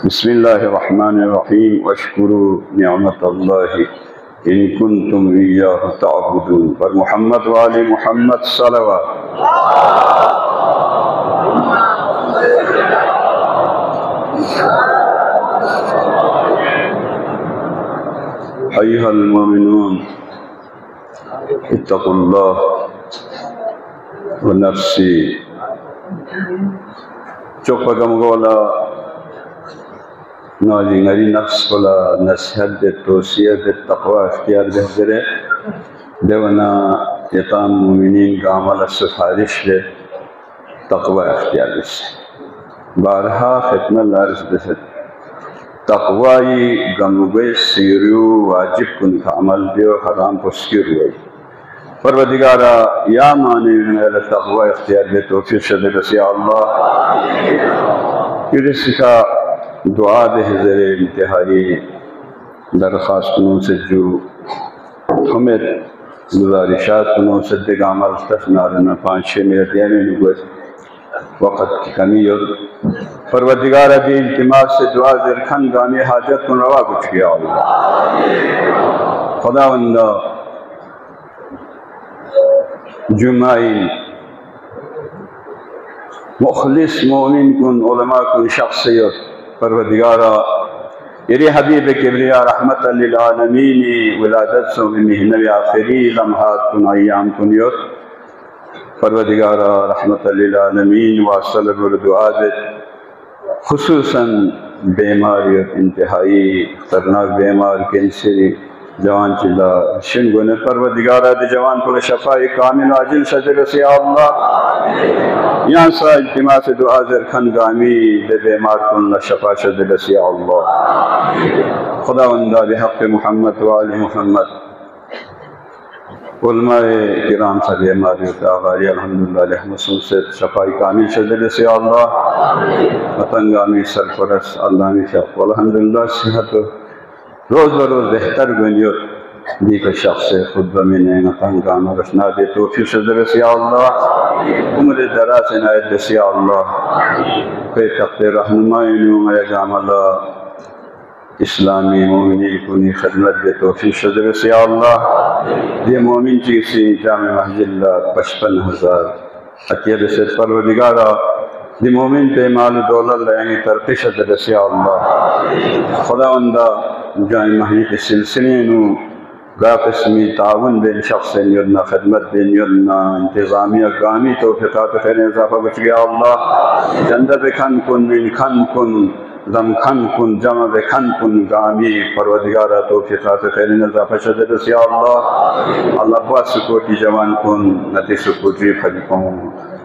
بسم الله الرحمن الرحيم واشكروا نعمة الله إن كنتم إياه تعبدون پر محمد وآل محمد صلوات أيها المؤمنون اتقوا الله ونفسي چوپا گولا نوجی نری نفس کولا نصیحت دے توصیہ دے تقوی اختیار بہترے دیونا یقام مومنین کا عمل سفارش دے تقوی اختیار دے بارہا ختم اللہ عرض دے تقوی گمگوی سیریو واجب کن کا عمل دیو حرام پسکر ہوئی پروردگارا یا مانی میرا تقوی اختیار دے توفیق شدے بس یا اللہ اس کا دعا دے حضر انتہائی درخواست کنوں سے جو ہمیں گزارشات کنوں سے دیکھ عمل تفنارنا 5-6 منٹ یعنی نگوز وقت کی کمی اور پروردگارہ دی التماس سے دعا زرکھن گامی حاجت کن روا کچھ کیا اللہ خداوندہ جمعین مخلص مومن کن علماء کن شخصیت پروردگارہ یری حبیب کبریہ رحمت للعالمین ولادت سو مہنوی آخری لمحات کن ایام کن یوت پروردگارہ رحمت للعالمین واصل دعا دے خصوصاً بیماریت انتہائی خطرناک بیمار کینسری جوان چلا شنگونے پروردگارہ دے جوان کو شفائی کامل عاجل سجل سے اللہ یہاں سا اجتماع سے دعا زرکھن گامی دے بیمار کن شفا سجل سے اللہ خداوندہ بحق محمد وآل محمد علماء کرام سے بیماری اتاغاری الحمدللہ علیہ مسلم سے شفائی کامل سجل سے اللہ وطنگامی سرپرس اللہ میں شفا الحمدللہ صحت روز بروز بہتر گنیت دیکھ شخص خود بمینہ نتنگانا رسنا دے توفیق صدر سیا اللہ عمر دراز عنایت دے سیا اللہ کوئی تقت رحمائنو میں جام اللہ اسلامی مومنی کنی خدمت دے توفیق صدر سیا اللہ یہ مومن چیسی جامع محض اللہ 55,000 اتیب سے پروردگارہ دی مومن تے مال دولت لینی ترقی صدر سیا اللہ خداوندہ جائیں محیط سلسلے نو گا قسمی تعاون بین شخص یدنا خدمت بین یدنا انتظامی اقامی توفیقات خیر اضافہ بچ گیا اللہ جندہ بکھن کن من کھن کن دم کھن کن جمع بکھن کن گامی پروردگارہ توفیقات خیر اضافہ شدد سیا اللہ اللہ بات سکوٹی جوان کن نتی سکوٹی پھلکوں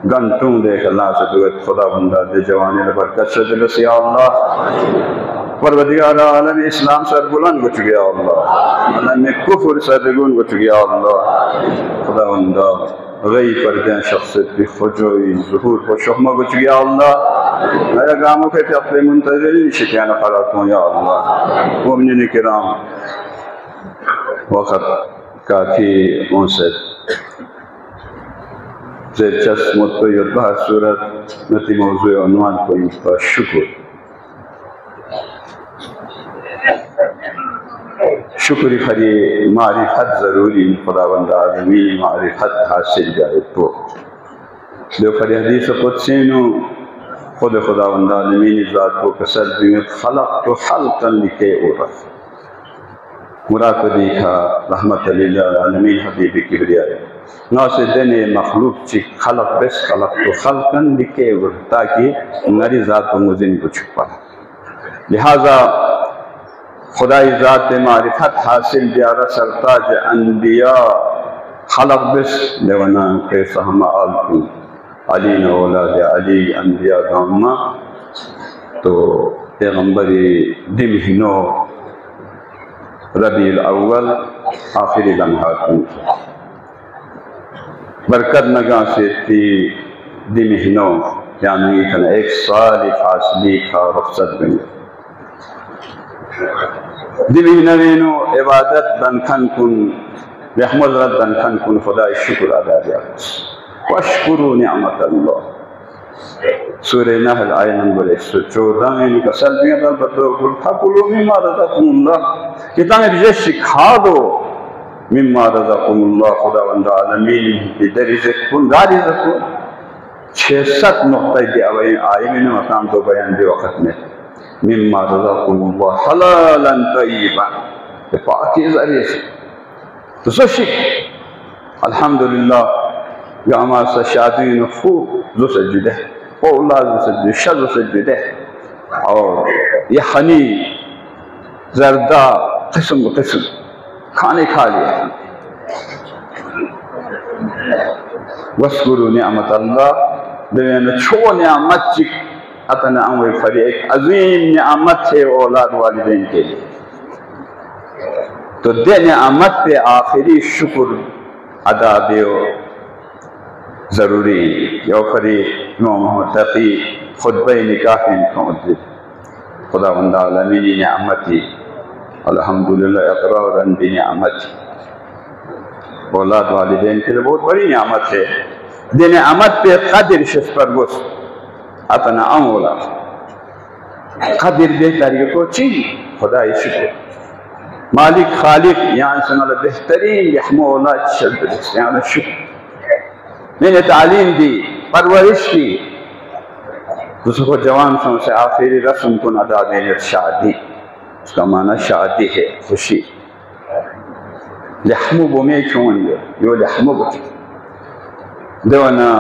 گنٹوں دیکھ اللہ سے دوت خدا بندہ دے جوانی لبرکت شدد سیا اللہ پروردگارہ عالم اسلام سر بلند گچ گیا اللہ عالم کفر سر بلند گچ گیا اللہ خداوندہ غی پردین شخصیت بھی خجوئی ظہور پر شخمہ گچ گیا اللہ میرا گاموں کے اپنے منتظرین شکیانہ خراتوں یا اللہ مومنین کرام وقت کافی منصد زیر چس متویت بہت صورت نتی موضوع عنوان کو انفا شکر شکر خری معرفت ضروری خداوند عالمین معرفت حاصل جائے تو جو خری حدیث قدسینو خود خداوند عالمین ذات کو کسل بیمت خلق تو خلقا لکے اورف مراد کو دیکھا رحمت للعالمین حبیب کبریہ ناس دن مخلوق چی خلق بس خلق تو خلقا لکے اورف تاکہ نری ذات کو مزن کو چھپا لہذا خدای ذات معرفت حاصل دیارہ سرتاج انبیاء خلق بس لیونا کیسا ہم آلکن علی نے اولاد علی انبیاء گامنا تو پیغمبری دمہنو ربیع الاول آخری لمحات برکت نگاہ سے تھی دمہنو یعنی کہنا 1 سال فاصلی کا رخصت بنی دلی نوینو عبادت بنکھن کن رحمت رد بنکھن کن خدا شکر ادا دیا واشکروا نعمت اللہ سورہ نحل آیت نمبر 114 میں ان کا سلمیت البتو قل فَقُلُوا مِمَّا رَزَقَكُمُ اللَّهُ کہ تمہیں رزق کھا دو مما رزقكم اللہ خداوند عالمین کی در رزق کن دا رزق کن 600 نقطہ دی اوائیں آئے میں نے مقام تو بیان دے وقت میں مما رزقكم اللہ حلالا طیبا پاکیزہ رزق تو سوشک الحمدللہ یا ہمارا سا شادین خوب لو سجدہ اولاد لو سجدہ شد لو سجدہ اور یہ خنی زردہ قسم قسم کھانے کھا لیا وَاسْكُرُوا نعمت اللہ دیوین چھو نعمت چک اتنا اموی فری ایک عظیم نعمت ہے اولاد والدین کے لیے تو دے نعمت پہ آخری شکر ادا دیو ضروری یو فری امام محمد تقی خطبہ نکاح انکھوں دے خدا بند عالمینی نعمتی الحمدللہ اقرارن بھی نعمت اولاد والدین کے لیے بہت بڑی نعمت ہے دے نعمت پہ قدر شس پر گس اتنا اولا قدر دے طریقوں چیز خدای شکر مالک خالق یہاں سے نالا بہترین یحمو اولاد شد یہاں شکر میں نے تعلیم دی پرورش کی اس کو جوان سن سے آخری رسم کن ادا دینے شادی اس کا معنی شادی ہے خوشی لحمو بومی چون یہ لحمو بچ دیوانا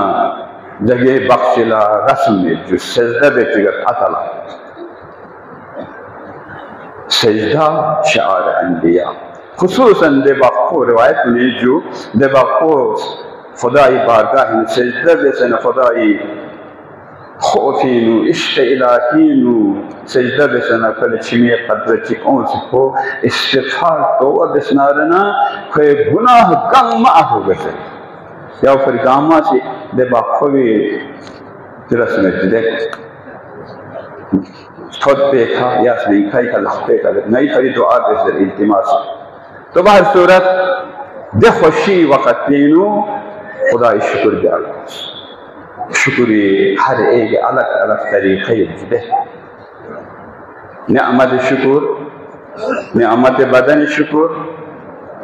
جگہ بخشلا رسم میں جو سجدہ بیٹی گا قتلا سجدہ شعار انبیاء خصوصاً دے باقو روایت میں جو دے باقو خدای بارگاہ میں سجدہ بیسن خدای خوفینو عشق الہینو سجدہ بیسن کل چمی قدر چکون سکو استغفار توبہ بسنارنا کوئی گناہ گم آہو گسے یا پھر گاما سے دے باقوی رسم دیکھ خود پہ کھا یا نہیں کھائی کا لحظے کا نہیں کھائی دعا بسر التماس تو بہر صورت دے خوشی وقت پینو خدای شکر جاگا شکری ہر ایک الگ الگ طریقے دے نعمت شکر نعمت بدن شکر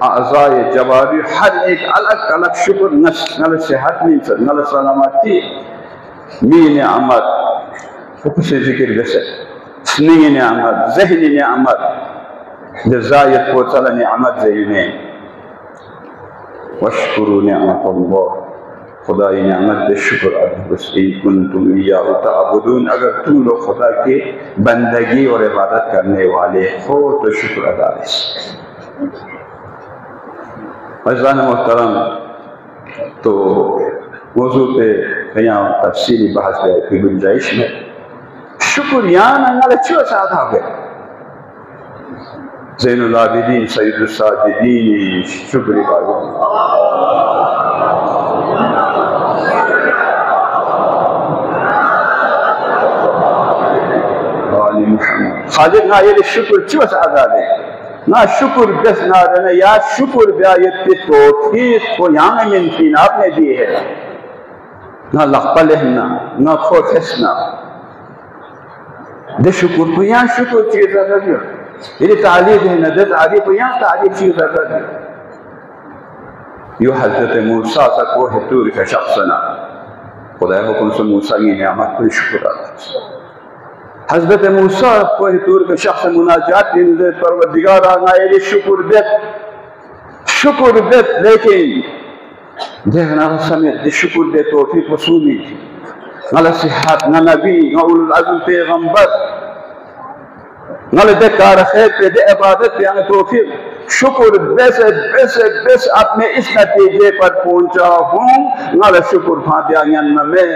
اعضاء جواری ہر ایک الگ الگ شکر نل صحت نہیں نل سلامتی می نعمت فکس ذکر بسے سنی نعمت ذہنی نعمت جزایت کو چلا نعمت ذہنے واشکروا نعمت اللہ خدای نعمت دے شکر بس ان کنتم ایاہ تعبدون اگر تم لوگ خدا کے بندگی اور عبادت کرنے والے ہو تو شکر ادا ہے عزیزان محترم تو موضوع پہ کہیں تفصیلی بحث پہ کی گنجائش میں شکر یہاں انگل اچھو سادہ ہوئے زین العابدین سید الساجدین شکر عبادت خالق نہ یہ شکر چوس ادا دے نہ شکر بس نہ رہنا یا شکر بیایت پہ توفیق کو یہاں میں انفین آپ نے دی ہے نہ لقبلہنا نہ خوفسنا دے شکر کو یہاں شکر چیز ادا دے یہ تعلیم ہے نہ دے تعلیم کو یہاں تعلیم چیز ادا دے یہ حضرت موسیٰ کا کوہ طور کا شخصنا خدا حکم سے موسیٰ کی نعمت کو شکر ادا حضرت موسیٰ کوہ طور کے شخص مناجات کی نظر پروردگار آنا یہ شکر دیت لیکن دیکھنا سمیت شکر دے توفیق وصولی نہ صحت نہ نبی نہ اول العزم پیغمبر نہ دے کار خیر پہ دے عبادت پہ توفیق شکر بس اپنے اس نتیجے پر پہنچا ہوں نہ شکر بھانتیا نہ میں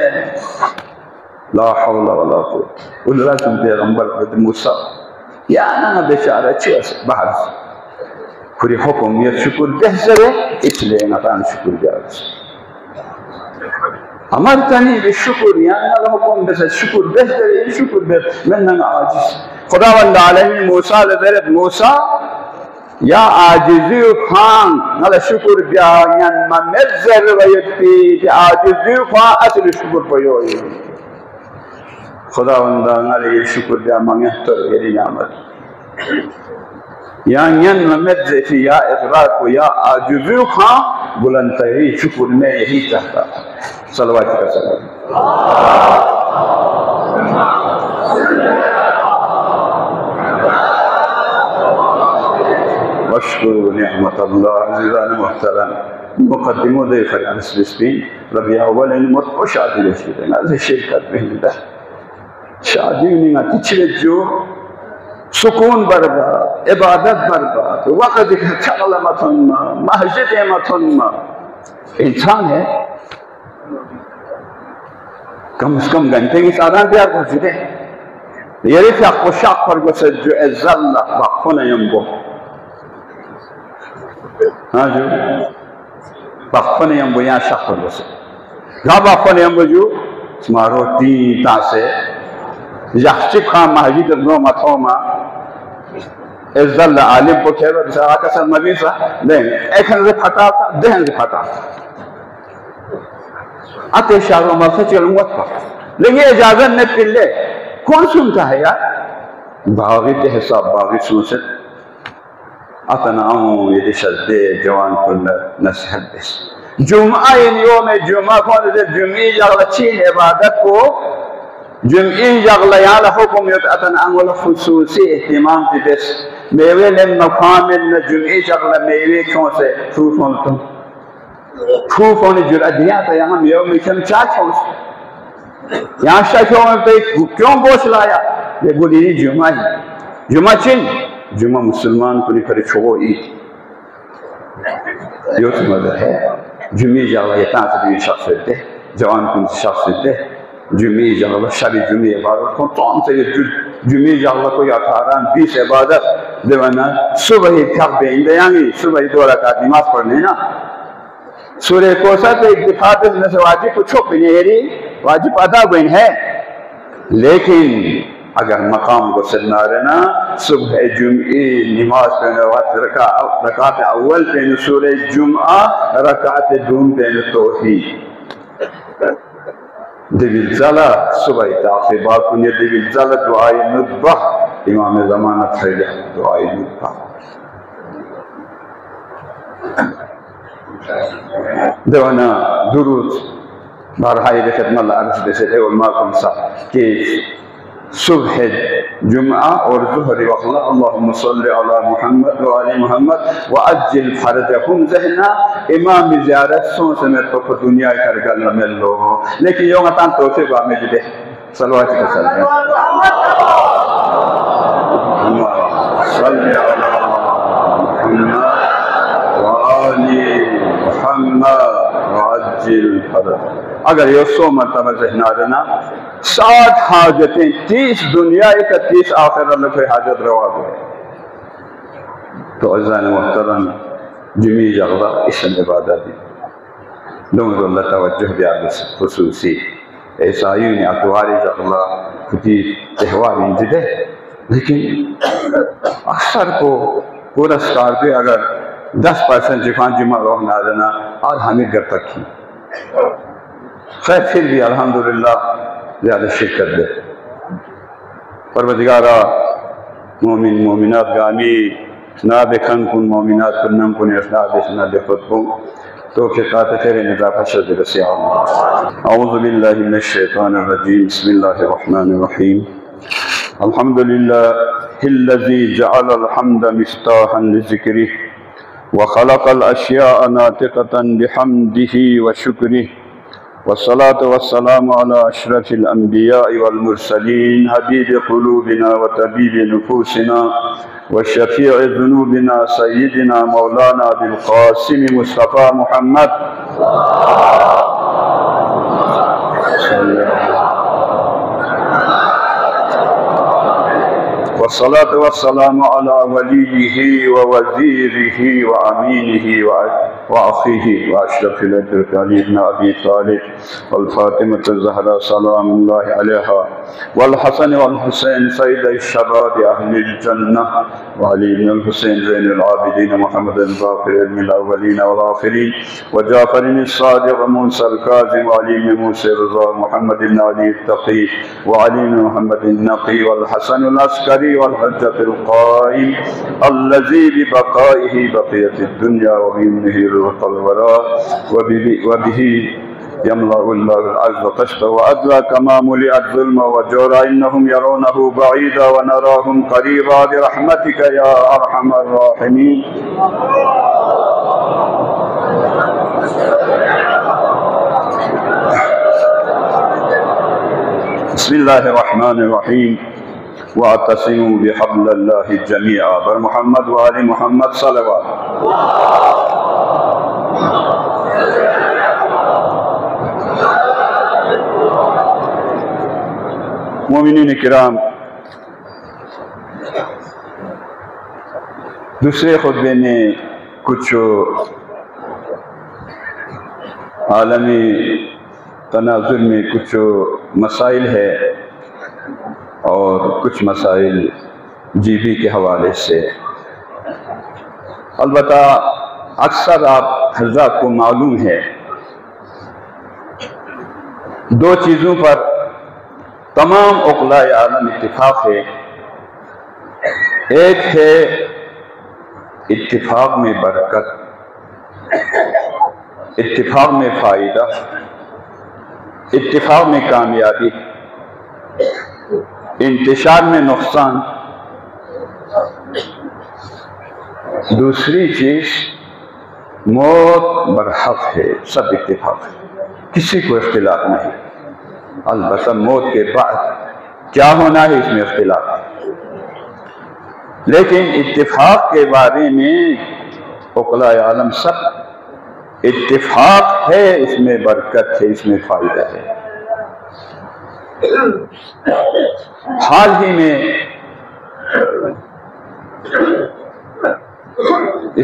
لا حول ولا قوت الرسم پیغمبر حضرت موسیٰ یا نا بیچارہ چیز بحر پوری حکم یہ شکر بہتر ہے اس لئے نتان شکر جاگس امرتنی بالشکر یا نا حکم بہتر شکر بہتر ہے شکر بہتر من ننگ عاجز خداوند عالمی موسیٰ لذرت موسیٰ یا عاجزی خان نل شکر بیان ممزر ویتی عاجزی خان اصل شکر پیوئی خداوندا علی شکر دیا مانگے تو میری نعمت یا ین ممد زیفی یا اقرار کو یا عاجزی خواہ بلند تری شکر میں یہی چاہتا صلوات کا سلام واشکر نعمت اللہ عزیزان محترم مقدمو دے فرانس بسپین ربیع اول علمت کو شادی رشی دیں از شرکت بہن دا شادی نہیں آتی چھلے جو سکون برباد عبادت برباد وقت چغل متنما محجد متنما انسان ہے کم از کم گھنٹے کی ساران بیار کر جدے یری فیق و شاق پر گسد جو ازل باقفون ینبو ہاں جو باقفون ینبو یہاں شاق پر گسد گا باقفون ینبو جو سمارو تین تاسے یحشق خان محجد ابنو متوما ازل عالم کو کہہ رہا ہے آقا صلی اللہ علیہ وسلم دیں ایکھن سے پھٹا تھا دہن سے پھٹا تھا آتے شاہ و مرسہ چلوت پر لیکن اجازت نے پلے کون سنتا ہے یار باغی کے حساب باغی سنسد اتناؤں یہ شدے جوان کل نصحت بس جمعہ ان یوم جمعہ کون سے جمعی جاغل چین عبادت کو جمعی جاغل یالا حکم یتعتن انگل خصوصی احتمام کی بس میوے لن مقامن جمعی جاغل میوے کون سے پروف ملتم پروف ہونے جرعدیات ہے یہاں یوم کم چاچ ہو یہاں شاکیوں میں کیوں گوش لایا یہ بولی نہیں جمعہ ہی جمعہ چن جمعہ مسلمان کو نکھر چھوڑو عید یہ تو مدر ہے جمعی جاغل یہ تانسبی شخص ہوتے جوان کن شخص ہوتے جمعی جاغل شبی جمعی عبادت کن تون سے یہ جمعی جاغل کو یا 18-20 عبادت دیوانا صبحی تھک بے اندیانگی صبحی 2 رکعت نماز پڑھنے نا سورہ کوثر پہ ایک دفعات میں سے واجب کو چھوپ نہیں واجب ادا بین ہے لیکن اگر مقام کو سدنا رہنا صبح جمعی نماز پہنے رکعت اول پہنے سورہ جمعہ رکعت دوم پہنے توحید دیویل زالہ صبح تعقیبات کنی دیویل زالہ دعائی ندبہ امام زمانت خیلی دعائی ندبہ دوانا درود بارہائی خدمت اللہ عرض دے سے اول ماکم سا کہ صبح جمعہ اور ظہر وقت اللہم صلی علی محمد و علی محمد وعجل فرجکم ذہنا امام زیارت سون سے میں تو دنیا کر گل مل لو لیکن یوں اتان توفیق با میں دے صلوات کا سلام صلی علی محمد و علی محمد وعجل فرجکم اگر یہ 100 مرتبہ ذہن آدھنا 60 حاجتیں 30 دنیا 31 آخر اللہ کوئی حاجت روا ہوئے تو عزیزان محترم جمعی جغلہ اس عبادت دی دونوں اللہ توجہ دیا بس خصوصی عیسائیوں نے اتواری جغلہ کتی تہوار انجدے لیکن اکثر کو پورا سکار پہ اگر 10% جکان جمعہ روح نہ دینا اور ہمیں گھر تک ہی خیر پھر بھی الحمدللہ زیادہ شرکت دے پروردگارہ مومن مومنات گامی سناب کھن کن مومنات کنم کن اسناب سناب خود کن توفیقات خیر نظافہ شد رسی اعوذ باللہ من الشیطان الرجیم بسم اللہ الرحمن الرحیم الحمدللہ الذی جعل الحمد مفتاحا لذکرہ وخلق الاشیاء ناطقة بحمده وشکرہ والصلاة والسلام على أشرف الأنبياء والمرسلين حبيب قلوبنا وطبيب نفوسنا وشفيع ذنوبنا سيدنا مولانا بالقاسم مصطفى محمد والصلاة والسلام على وليه ووزيره وأمينه وأخيه وأشرف الأترك علي بن أبي طالب والفاطمة الزهراء سلام الله عليها والحسن والحسين سيد الشباب أهل الجنة وعلي بن الحسين زين العابدين محمد الباقر من الأولين والآخرين وجعفر الصادق وموسى الكاظم وعلي بن موسى الرضا محمد بن علي التقي وعلي بن محمد النقي والحسن العسكري والحجة القائم الذي ببقائه بقية الدنيا وبيمنه رزق الوراء وبه يملأ الله العز قسطا وأدلى كما ملئت ظلما وجورا إنهم يرونه بعيدا ونراهم قريبا برحمتك يا أرحم الراحمين. بسم الله الرحمن الرحيم واعتصموا بحبل الله جميعا بر محمد وآل محمد صلوات. مومنین کرام، دوسرے خطبے میں کچھ عالمی تناظر میں کچھ مسائل ہے اور کچھ مسائل جی بی کے حوالے سے. البتہ اکثر آپ حضرات کو معلوم ہے دو چیزوں پر تمام عقلاء عالم اتفاق ہے. ایک ہے اتفاق میں برکت، اتفاق میں فائدہ، اتفاق میں کامیابی، انتشار میں نقصان. دوسری چیز موت برحق ہے، سب اتفاق ہے، کسی کو اختلاف نہیں. البتہ موت کے بعد کیا ہونا ہے اس میں اختلاف ہے، لیکن اتفاق کے بارے میں عقلاء عالم سب اتفاق ہے، اس میں برکت ہے، اس میں فائدہ ہے. حال ہی میں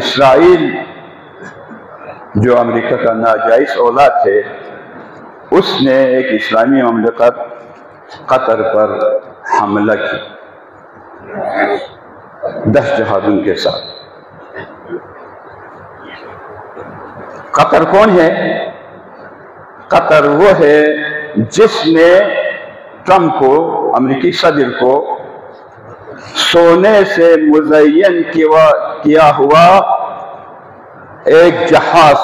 اسرائیل جو امریکہ کا ناجائز اولاد ہے، اس نے ایک اسلامی مملکت قطر پر حملہ کی 10 جہازوں کے ساتھ. قطر کون ہے؟ قطر وہ ہے جس نے ٹرمپ کو، امریکی صدر کو، سونے سے مزین کیا ہوا ایک جہاز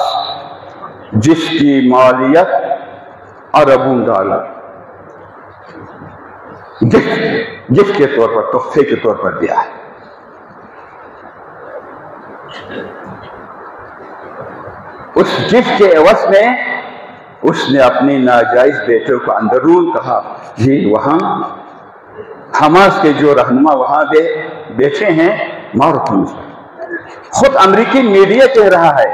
جس کی مالیت اربوں ڈالر گفٹ کے طور پر، تحفے کے طور پر دیا ہے. اس گفٹ کے عوض میں اس نے اپنی ناجائز بیٹے کو اندرون کہا جی وہاں حماس کے جو رہنما وہاں بیٹھے ہیں مارو تم. خود امریکی میڈیا کہہ رہا ہے،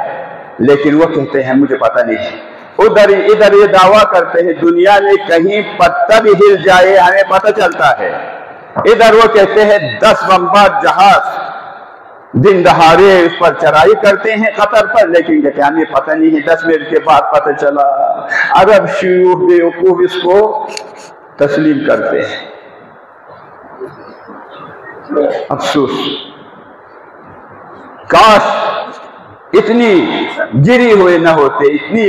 لیکن وہ کہتے ہیں مجھے پتہ نہیں. ادھر یہ دعویٰ کرتے ہیں دنیا میں کہیں پتہ بھی ہل جائے ہمیں پتہ چلتا ہے. ادھر وہ کہتے ہیں 10 بمبار جہاز دن دہاڑے اس پر چڑھائی کرتے ہیں قطر پر، لیکن کہتے ہیں ہمیں پتہ نہیں ہے، 10 منٹ کے بعد پتہ چلا. عرب شیوخ بیوقوف اس کو تسلیم کرتے ہیں. افسوس، کاش اتنی گری ہوئے نہ ہوتے، اتنی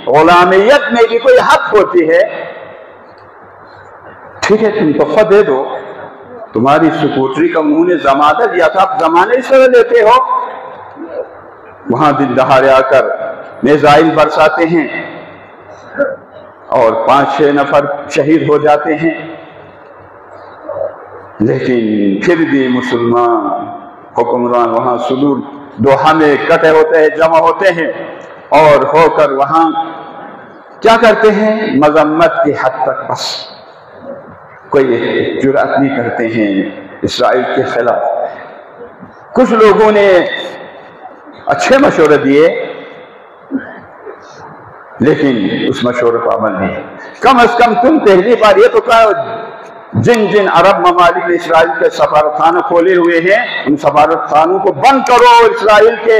غلامیت میں بھی کوئی حد ہوتی ہے. ٹھیک ہے تم تحفہ دے دو، تمہاری سکوٹری کا انہوں نے زمانہ دیا تھا، آپ زمانے سے لیتے ہو. وہاں دن دہاڑے آ کر میزائل برساتے ہیں اور 5-6 نفر شہید ہو جاتے ہیں، لیکن پھر بھی مسلمان حکمران وہاں صدور دوحہ میں اکٹھے ہوتے ہیں، جمع ہوتے ہیں اور ہو کر وہاں کیا کرتے ہیں؟ مذمت کی حد تک بس کوئی جرأت نہیں کرتے ہیں اسرائیل کے خلاف. کچھ لوگوں نے اچھے مشورے دیے لیکن اس مشورے پر عمل نہیں. کم از کم تم پہلی بار یہ تو کہا جن عرب ممالک نے اسرائیل کے سفارت خانے کھولے ہوئے ہیں ان سفارت خانوں کو بند کرو. اسرائیل کے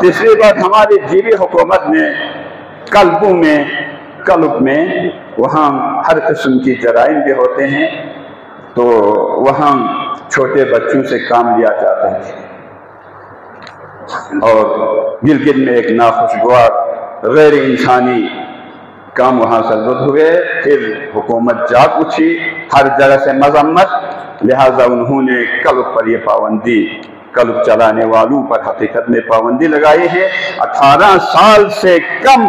تیسری بات، ہماری جیبی حکومت نے قلب میں وہاں ہر قسم کی جرائم بھی ہوتے ہیں، تو وہاں چھوٹے بچوں سے کام لیا جاتا ہے، اور گلگت میں ایک ناخوشگوار غیر انسانی کام وہاں سرزد ہوئے۔ پھر حکومت جاگ اٹھی، ہر جگہ سے مذمت، لہذا انہوں نے قلب پر یہ پابندی، قلب چلانے والوں پر حقیقت میں پابندی لگائی ہے۔ 18 سال سے کم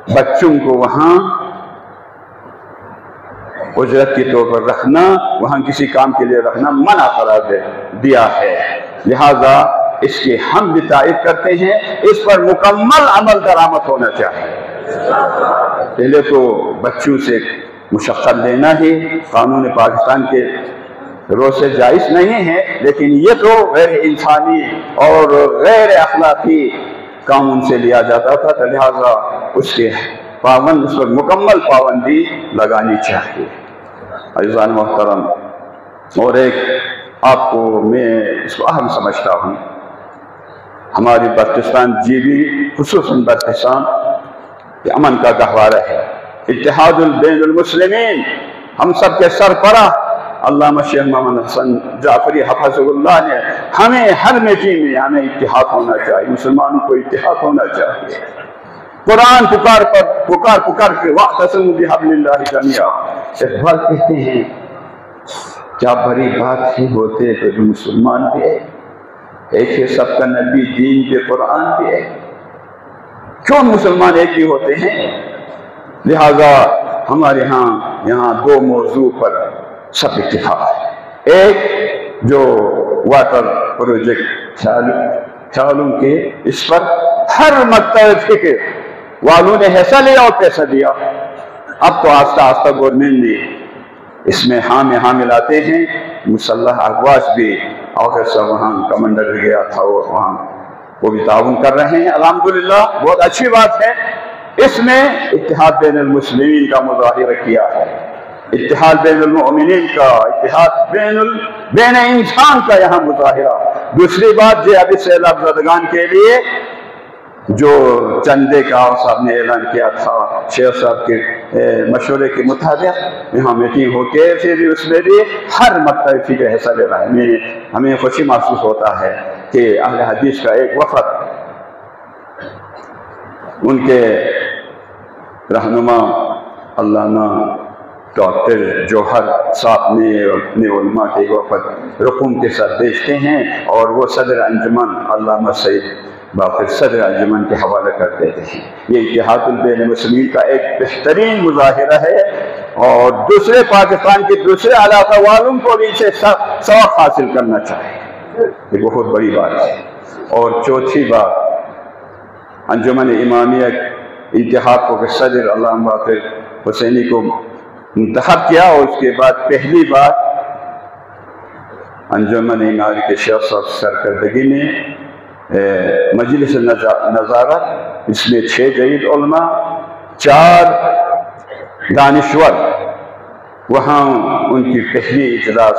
بچوں کو وہاں اجرت کے طور پر رکھنا، وہاں کسی کام کے لیے رکھنا منع قرار دیا ہے، لہذا اس کی ہم بھی تائید کرتے ہیں۔ اس پر مکمل عمل درآمد ہونا چاہیے۔ پہلے تو بچوں سے مشقت لینا ہی قانون پاکستان کے روز سے جائز نہیں ہے، لیکن یہ تو غیر انسانی اور غیر اخلاقی قانون سے لیا جاتا تھا، تو لہذا اس پر مکمل پابندی لگانی چاہیے۔ عزیزان محترم، اور ایک آپ کو میں اس کو اہم سمجھتا ہوں، ہماری بلوچستان جیبی خصوصاً بلوچستان یہ امن کا گہوارہ ہے، اتحاد بین المسلمین، ہم سب کے سربراہ علامہ شیخ محمد حسن جعفری حفظہ اللہ نے ہمیں ہر میٹنگ میں ہمیں اتحاد ہونا چاہیے، مسلمانوں کو اتحاد ہونا چاہیے۔ قرآن پکار کے وَاعْتَصِمُوا بِحَبْلِ اللَّهِ جَمِيعًا، اقبال کہتے ہیں کیا بڑی بات ہی ہوتے تو جو مسلمان بھی ہے، ایک ہے سب کا نبی، دین کے قرآن بھی ہے، کیوں مسلمان ایک ہی ہوتے ہیں؟ لہذا ہمارے یہاں دو موضوع پر سب اتفاق ہے۔ ایک جو واٹر پروجیکٹ خیالوں کے، اس پر ہر مکتب فکر والوں نے حصہ لیا اور پیسہ دیا۔ اب تو آہستہ آہستہ گورنمنٹ نے اس میں ہاں ملاتے ہیں، مسلح افواج بھی آخر سے وہاں کمانڈر گیا تھا، وہاں وہ بھی تعاون کر رہے ہیں، الحمدللہ بہت اچھی بات ہے۔ اس میں اتحاد بین المسلمین کا مظاہرہ کیا ہے، اتحاد بین المؤمنین کا، اتحاد بین انسان کا یہاں مظاہرہ۔ دوسری بات جو ابھی سیلاب زدگان کے لیے جو چندے کا صاحب نے اعلان کیا تھا، شیخ صاحب کے مشورے کے مطابق یہاں میٹنگ ہو کے پھر اس میں بھی ہر مکتب فکر حصہ لے رہا ہے۔ ہمیں خوشی محسوس ہوتا ہے کہ اہل حدیث کا ایک وفد ان کے رہنما علامہ ڈاکٹر جوہر صاحب نے اپنے علماء کے وفد رقوم کے ساتھ بھیجتے ہیں، اور وہ صدر انجمن علامہ سعید باقر صدر انجمن کے حوالے کر دیتے ہیں۔ یہ اتحاد بین المسلمین کا ایک بہترین مظاہرہ ہے، اور دوسرے پاکستان کے دوسرے علاقہ والوں کو بھی اسے سبق حاصل کرنا چاہیے، یہ بہت بڑی بات ہے۔ اور چوتھی بات، انجمن امامیہ اتحاد کو صدر علامہ باقر حسینی کو منتخب کیا، اور اس کے بعد پہلی بات انجمن امامیہ کے شیخ صاحب سرکردگی میں مجلس نظارت، اس میں 6 جدید علماء، 4 دانشور، وہاں ان کی پہلی اجلاس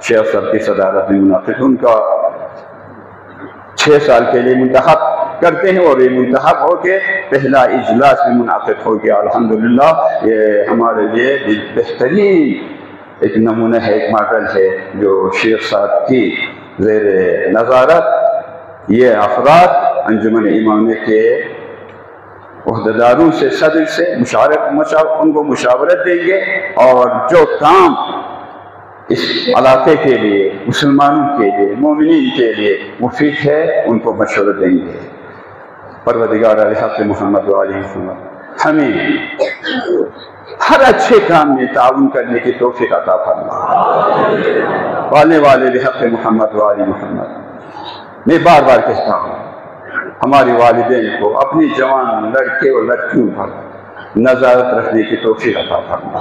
شیخ صاحب کی صدارت میں منعقد، ان کا 6 سال کے لیے منتخب کرتے ہیں، اور یہ منتخب ہو کے پہلا اجلاس بھی منعقد ہو گیا۔ الحمدللہ یہ ہمارے لیے بہترین ایک نمونہ ہے، ایک ماڈل ہے، جو شیخ صاحب کی زیر نظارت یہ افراد انجمن امامیہ کے عہدیداروں سے، صدر سے ان کو مشاورت دیں گے، اور جو کام اس علاقے کے لیے، مسلمانوں کے لیے، مومنین کے لیے مفید ہے، ان کو مشورہ دیں گے۔ پروردگار الحق محمد وعلی محمد ہمیں ہر اچھے کام میں تعاون کرنے کی توفیق عطا فرما۔ والے الحق محمد وعلی محمد، میں بار بار کہتا ہوں، ہماری والدین کو اپنی جوان لڑکے اور لڑکیوں پر نظارت رکھنے کی توفیق عطا فرما۔